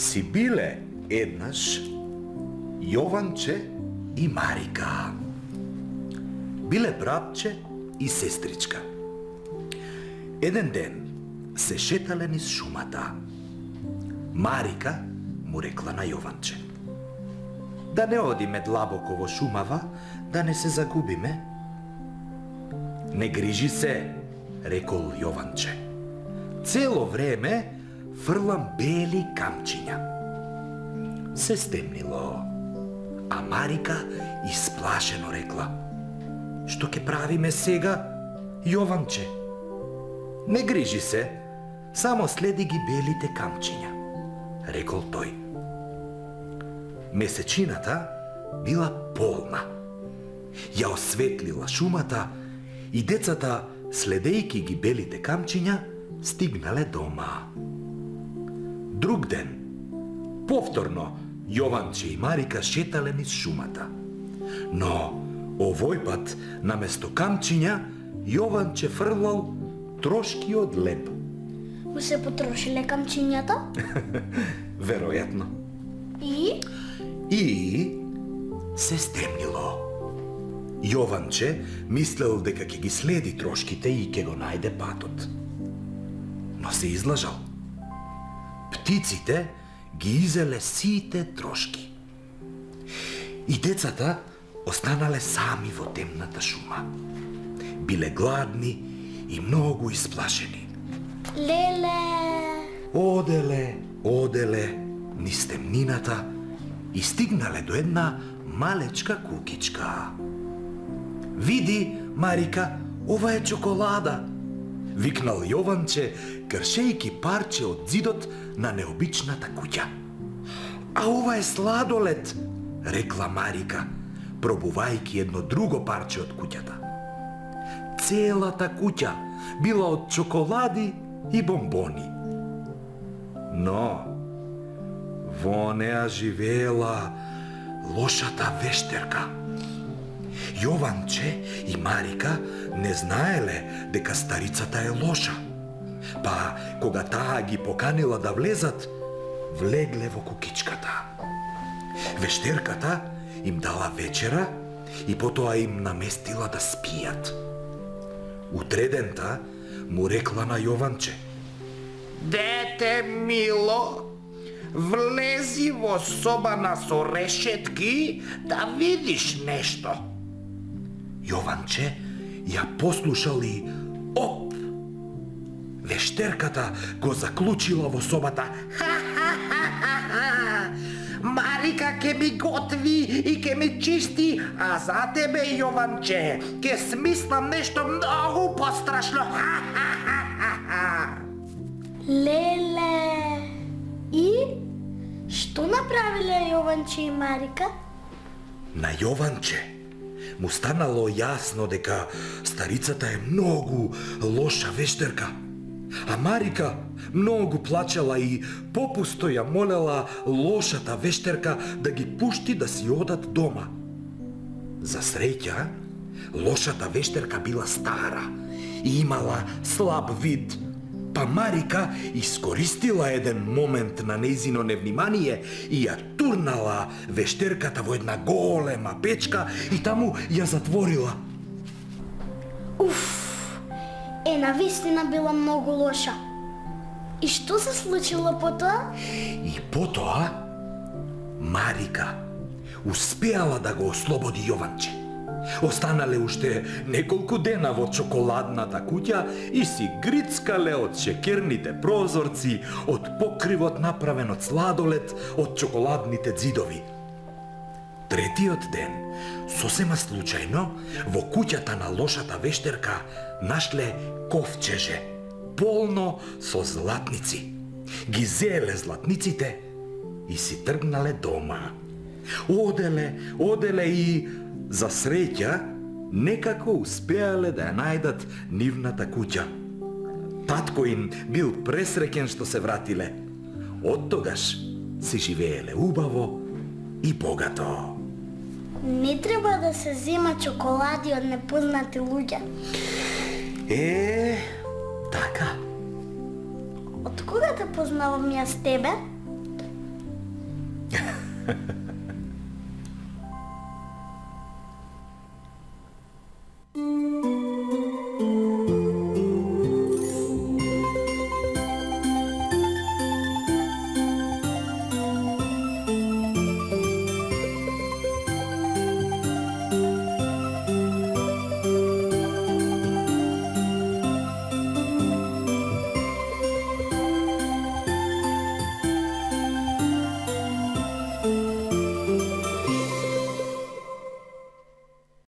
Си биле еднаш Јованче и Марика. Биле братче и сестричка. Еден ден се шетале низ шумата. Марика му рекла на Јованче: да не одиме длабоко во шумава, да не се загубиме. Не грижи се, рекол Јованче. Цело време фрлам бели камчиња. Се стемнило, а Марика исплашено рекла: што ќе правиме сега, Јованче? Не грижи се, само следи ги белите камчиња, рекол тој. Месечината била полна. Ја осветлила шумата и децата, следејќи ги белите камчиња, стигнале дома. Друг ден, повторно, Јованче и Марика шетале низ шумата. Но овој пат, наместо камчиња, Јованче фрлал трошки од леб. Му се потрошиле камчињата? Веројатно. И се стемнило. Јованче мислел дека ќе ги следи трошките и ќе го најде патот. Но се излажал. Птиците ги изеле сите трошки. И децата останале сами во темната шума. Биле гладни и многу исплашени. Леле! Оделе низ темнината и стигнале до една малечка кукичка. Види, Марика, ова е чоколада, викнал Јованче, кршејки парче од зидот на необичната куќа. А ова е сладолед, рекла Марика, пробувајќи едно друго парче од куќата. Целата куќа била од чоколади и бомбони. Но во неа живеела лошата вештерка. Јованче и Марика не знаеле дека старицата е лоша. Па, кога таа ги поканила да влезат, влегле во кукичката. Вештерката им дала вечера и потоа им наместила да спијат. Утредента му рекла на Јованче: дете мило, влези во собана со решетки да видиш нешто. Јованче ја послушал и оп! Вештерката го заклучила во собата. Марика ке ми готви и ке ми чисти, а за тебе, Јованче, ке смислам нешто многу пострашно. Леле! И? Што направиле Јованче и Марика? На Јованче му станало јасно дека старицата е многу лоша вештерка, а Марика многу плачела и попусто ја молела лошата вештерка да ги пушти да си одат дома. За среќа, лошата вештерка била стара и имала слаб вид, па Марика искористила еден момент на нејзино невнимание и ја турнала вештерката во една голема печка и таму ја затворила. Навистина била многу лоша. И што се случило потоа? И потоа Марика успеала да го ослободи Јованче. Останале уште неколку дена во чоколадната куќа и си грицкале од шекерните прозорци, од покривот направен од сладолед, од чоколадните ѕидови. Третиот ден, сосема случајно, во куќата на лошата вештерка нашле ковчеже, полно со златници. Ги златниците и си тргнале дома. Оделе и, за среќа, некако успеале да ја најдат нивната куќа. Татко им бил пресреќен што се вратиле. Од тогаш си живееле убаво и богато. Не треба да се зема чоколади од непознати луѓе. Така. Од кога те познавам јас тебе?